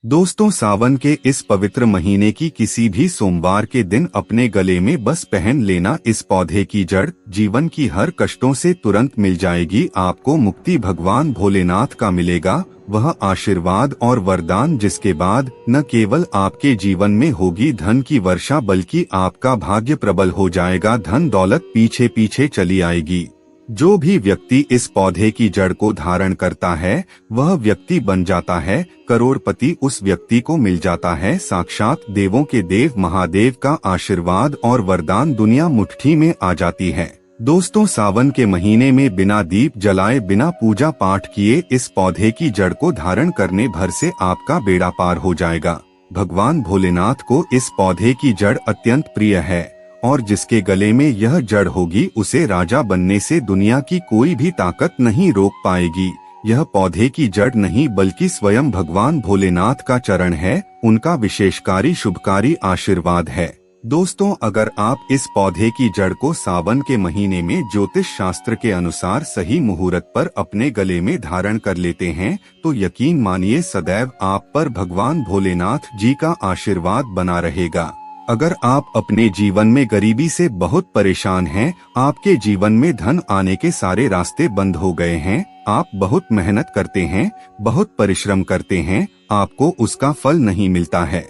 दोस्तों, सावन के इस पवित्र महीने की किसी भी सोमवार के दिन अपने गले में बस पहन लेना इस पौधे की जड़ जीवन की हर कष्टों से तुरंत मिल जाएगी। आपको मुक्ति भगवान भोलेनाथ का मिलेगा, वह आशीर्वाद और वरदान जिसके बाद न केवल आपके जीवन में होगी धन की वर्षा बल्कि आपका भाग्य प्रबल हो जाएगा। धन दौलत पीछे पीछे चली आएगी। जो भी व्यक्ति इस पौधे की जड़ को धारण करता है वह व्यक्ति बन जाता है करोड़पति। उस व्यक्ति को मिल जाता है साक्षात देवों के देव महादेव का आशीर्वाद और वरदान। दुनिया मुट्ठी में आ जाती है। दोस्तों, सावन के महीने में बिना दीप जलाए बिना पूजा पाठ किए इस पौधे की जड़ को धारण करने भर से आपका बेड़ा पार हो जाएगा। भगवान भोलेनाथ को इस पौधे की जड़ अत्यंत प्रिय है और जिसके गले में यह जड़ होगी उसे राजा बनने से दुनिया की कोई भी ताकत नहीं रोक पाएगी। यह पौधे की जड़ नहीं बल्कि स्वयं भगवान भोलेनाथ का चरण है, उनका विशेषकारी शुभकारी आशीर्वाद है। दोस्तों, अगर आप इस पौधे की जड़ को सावन के महीने में ज्योतिष शास्त्र के अनुसार सही मुहूर्त पर अपने गले में धारण कर लेते हैं तो यकीन मानिए सदैव आप पर भगवान भोलेनाथ जी का आशीर्वाद बना रहेगा। अगर आप अपने जीवन में गरीबी से बहुत परेशान हैं, आपके जीवन में धन आने के सारे रास्ते बंद हो गए हैं, आप बहुत मेहनत करते हैं, बहुत परिश्रम करते हैं, आपको उसका फल नहीं मिलता है,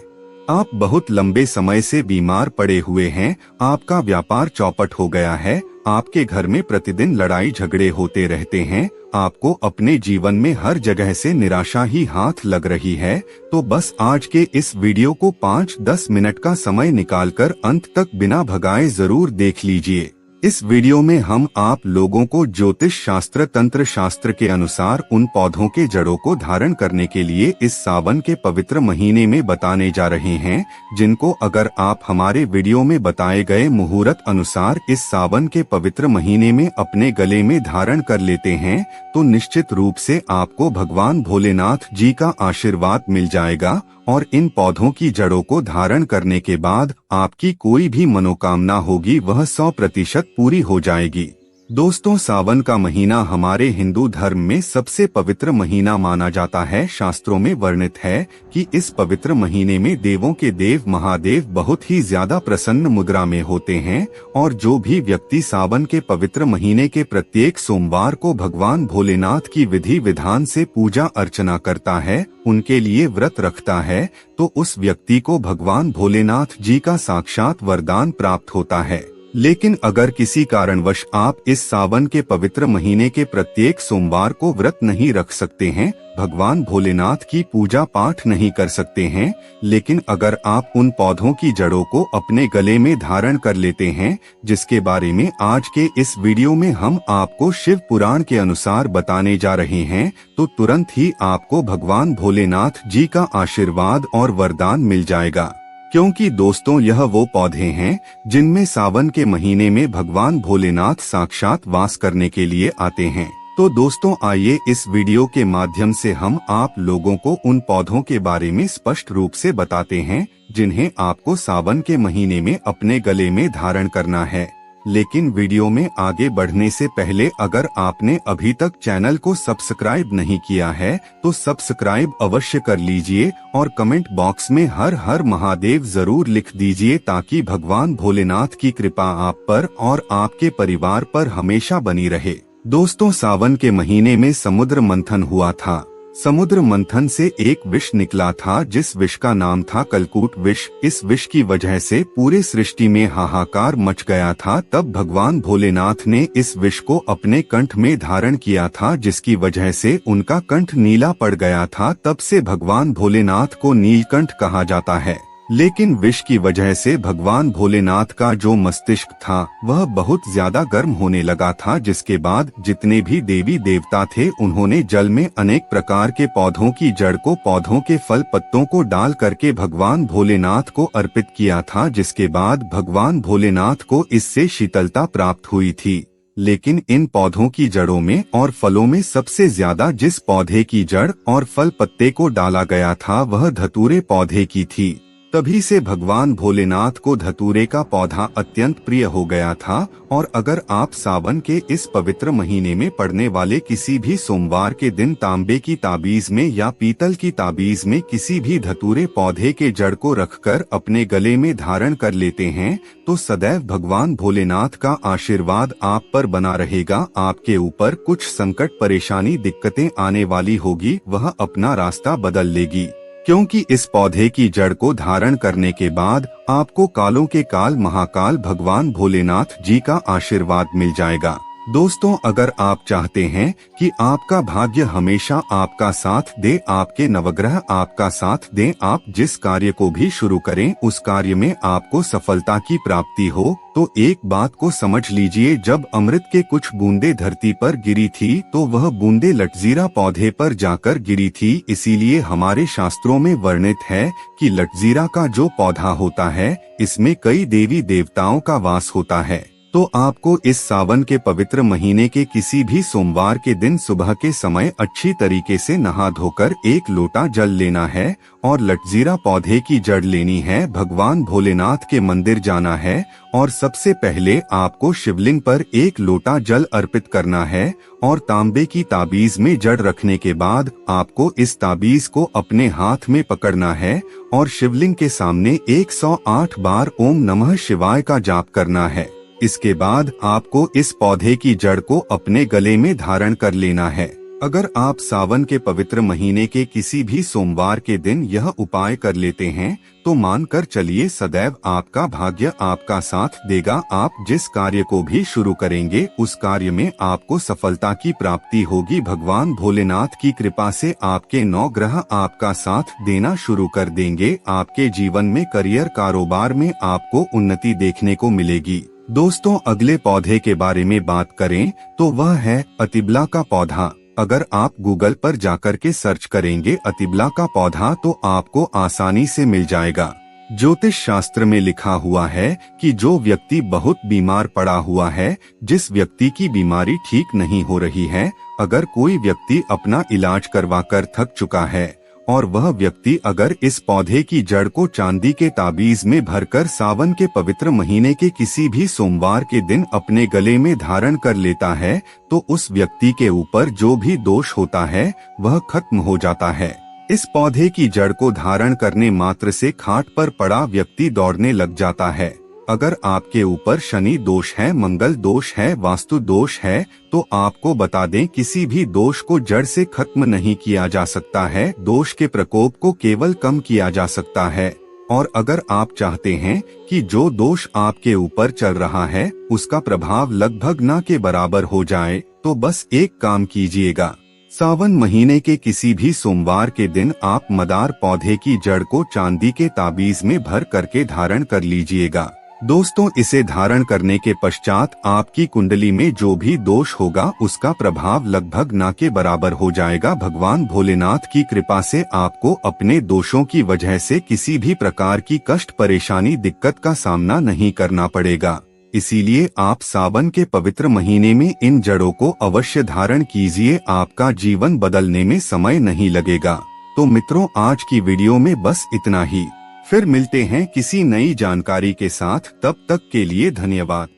आप बहुत लंबे समय से बीमार पड़े हुए हैं, आपका व्यापार चौपट हो गया है, आपके घर में प्रतिदिन लड़ाई झगड़े होते रहते हैं, आपको अपने जीवन में हर जगह से निराशा ही हाथ लग रही है, तो बस आज के इस वीडियो को 5-10 मिनट का समय निकालकर अंत तक बिना भगाए जरूर देख लीजिए। इस वीडियो में हम आप लोगों को ज्योतिष शास्त्र तंत्र शास्त्र के अनुसार उन पौधों के जड़ों को धारण करने के लिए इस सावन के पवित्र महीने में बताने जा रहे हैं, जिनको अगर आप हमारे वीडियो में बताए गए मुहूर्त अनुसार इस सावन के पवित्र महीने में अपने गले में धारण कर लेते हैं तो निश्चित रूप से आपको भगवान भोलेनाथ जी का आशीर्वाद मिल जाएगा और इन पौधों की जड़ों को धारण करने के बाद आपकी कोई भी मनोकामना होगी वह 100% पूरी हो जाएगी। दोस्तों, सावन का महीना हमारे हिंदू धर्म में सबसे पवित्र महीना माना जाता है। शास्त्रों में वर्णित है कि इस पवित्र महीने में देवों के देव महादेव बहुत ही ज्यादा प्रसन्न मुद्रा में होते हैं और जो भी व्यक्ति सावन के पवित्र महीने के प्रत्येक सोमवार को भगवान भोलेनाथ की विधि विधान से पूजा अर्चना करता है, उनके लिए व्रत रखता है, तो उस व्यक्ति को भगवान भोलेनाथ जी का साक्षात वरदान प्राप्त होता है। लेकिन अगर किसी कारणवश आप इस सावन के पवित्र महीने के प्रत्येक सोमवार को व्रत नहीं रख सकते हैं, भगवान भोलेनाथ की पूजा पाठ नहीं कर सकते हैं, लेकिन अगर आप उन पौधों की जड़ों को अपने गले में धारण कर लेते हैं जिसके बारे में आज के इस वीडियो में हम आपको शिव पुराण के अनुसार बताने जा रहे हैं, तो तुरंत ही आपको भगवान भोलेनाथ जी का आशीर्वाद और वरदान मिल जाएगा। क्योंकि दोस्तों, यह वो पौधे हैं जिनमें सावन के महीने में भगवान भोलेनाथ साक्षात वास करने के लिए आते हैं। तो दोस्तों, आइए इस वीडियो के माध्यम से हम आप लोगों को उन पौधों के बारे में स्पष्ट रूप से बताते हैं जिन्हें आपको सावन के महीने में अपने गले में धारण करना है। लेकिन वीडियो में आगे बढ़ने से पहले अगर आपने अभी तक चैनल को सब्सक्राइब नहीं किया है तो सब्सक्राइब अवश्य कर लीजिए और कमेंट बॉक्स में हर हर महादेव जरूर लिख दीजिए ताकि भगवान भोलेनाथ की कृपा आप पर और आपके परिवार पर हमेशा बनी रहे। दोस्तों, सावन के महीने में समुद्र मंथन हुआ था। समुद्र मंथन से एक विष निकला था जिस विष का नाम था कलकूट विष। इस विष की वजह से पूरे सृष्टि में हाहाकार मच गया था। तब भगवान भोलेनाथ ने इस विष को अपने कंठ में धारण किया था जिसकी वजह से उनका कंठ नीला पड़ गया था। तब से भगवान भोलेनाथ को नीलकंठ कहा जाता है। लेकिन विष की वजह से भगवान भोलेनाथ का जो मस्तिष्क था वह बहुत ज्यादा गर्म होने लगा था, जिसके बाद जितने भी देवी देवता थे उन्होंने जल में अनेक प्रकार के पौधों की जड़ को पौधों के फल पत्तों को डाल करके भगवान भोलेनाथ को अर्पित किया था, जिसके बाद भगवान भोलेनाथ को इससे शीतलता प्राप्त हुई थी। लेकिन इन पौधों की जड़ों में और फलों में सबसे ज्यादा जिस पौधे की जड़ और फल पत्ते को डाला गया था वह धतूरे पौधे की थी। तभी से भगवान भोलेनाथ को धतूरे का पौधा अत्यंत प्रिय हो गया था। और अगर आप सावन के इस पवित्र महीने में पड़ने वाले किसी भी सोमवार के दिन तांबे की ताबीज में या पीतल की ताबीज में किसी भी धतूरे पौधे के जड़ को रखकर अपने गले में धारण कर लेते हैं, तो सदैव भगवान भोलेनाथ का आशीर्वाद आप पर बना रहेगा। आपके ऊपर कुछ संकट, परेशानी, दिक्कतें आने वाली होगी, वह अपना रास्ता बदल लेगी, क्योंकि इस पौधे की जड़ को धारण करने के बाद आपको कालों के काल महाकाल भगवान भोलेनाथ जी का आशीर्वाद मिल जाएगा। दोस्तों, अगर आप चाहते हैं कि आपका भाग्य हमेशा आपका साथ दे, आपके नवग्रह आपका साथ दें, आप जिस कार्य को भी शुरू करें उस कार्य में आपको सफलता की प्राप्ति हो, तो एक बात को समझ लीजिए, जब अमृत के कुछ बूंदे धरती पर गिरी थी तो वह बूंदे लटजीरा पौधे पर जाकर गिरी थी। इसीलिए हमारे शास्त्रों में वर्णित है कि लटजीरा का जो पौधा होता है, इसमें कई देवी देवताओं का वास होता है। तो आपको इस सावन के पवित्र महीने के किसी भी सोमवार के दिन सुबह के समय अच्छी तरीके से नहा धोकर एक लोटा जल लेना है और लटजीरा पौधे की जड़ लेनी है। भगवान भोलेनाथ के मंदिर जाना है और सबसे पहले आपको शिवलिंग पर एक लोटा जल अर्पित करना है और तांबे की ताबीज में जड़ रखने के बाद आपको इस ताबीज को अपने हाथ में पकड़ना है और शिवलिंग के सामने 108 बार ओम नमः शिवाय का जाप करना है। इसके बाद आपको इस पौधे की जड़ को अपने गले में धारण कर लेना है। अगर आप सावन के पवित्र महीने के किसी भी सोमवार के दिन यह उपाय कर लेते हैं तो मानकर चलिए सदैव आपका भाग्य आपका साथ देगा। आप जिस कार्य को भी शुरू करेंगे उस कार्य में आपको सफलता की प्राप्ति होगी। भगवान भोलेनाथ की कृपा से आपके 9 ग्रह आपका साथ देना शुरू कर देंगे। आपके जीवन में करियर, कारोबार में आपको उन्नति देखने को मिलेगी। दोस्तों, अगले पौधे के बारे में बात करें तो वह है अतिबला का पौधा। अगर आप गूगल पर जाकर के सर्च करेंगे अतिबला का पौधा तो आपको आसानी से मिल जाएगा। ज्योतिष शास्त्र में लिखा हुआ है कि जो व्यक्ति बहुत बीमार पड़ा हुआ है, जिस व्यक्ति की बीमारी ठीक नहीं हो रही है, अगर कोई व्यक्ति अपना इलाज करवाकर थक चुका है और वह व्यक्ति अगर इस पौधे की जड़ को चांदी के ताबीज में भरकर सावन के पवित्र महीने के किसी भी सोमवार के दिन अपने गले में धारण कर लेता है, तो उस व्यक्ति के ऊपर जो भी दोष होता है वह खत्म हो जाता है। इस पौधे की जड़ को धारण करने मात्र से खाट पर पड़ा व्यक्ति दौड़ने लग जाता है। अगर आपके ऊपर शनि दोष है, मंगल दोष है, वास्तु दोष है, तो आपको बता दें किसी भी दोष को जड़ से खत्म नहीं किया जा सकता है। दोष के प्रकोप को केवल कम किया जा सकता है। और अगर आप चाहते हैं कि जो दोष आपके ऊपर चल रहा है उसका प्रभाव लगभग न के बराबर हो जाए, तो बस एक काम कीजिएगा। सावन महीने के किसी भी सोमवार के दिन आप मदार पौधे की जड़ को चांदी के ताबीज में भर करके धारण कर लीजिएगा। दोस्तों, इसे धारण करने के पश्चात आपकी कुंडली में जो भी दोष होगा उसका प्रभाव लगभग न के बराबर हो जाएगा। भगवान भोलेनाथ की कृपा से आपको अपने दोषों की वजह से किसी भी प्रकार की कष्ट, परेशानी, दिक्कत का सामना नहीं करना पड़ेगा। इसीलिए आप सावन के पवित्र महीने में इन जड़ों को अवश्य धारण कीजिए। आपका जीवन बदलने में समय नहीं लगेगा। तो मित्रों, आज की वीडियो में बस इतना ही। फिर मिलते हैं किसी नई जानकारी के साथ। तब तक के लिए धन्यवाद।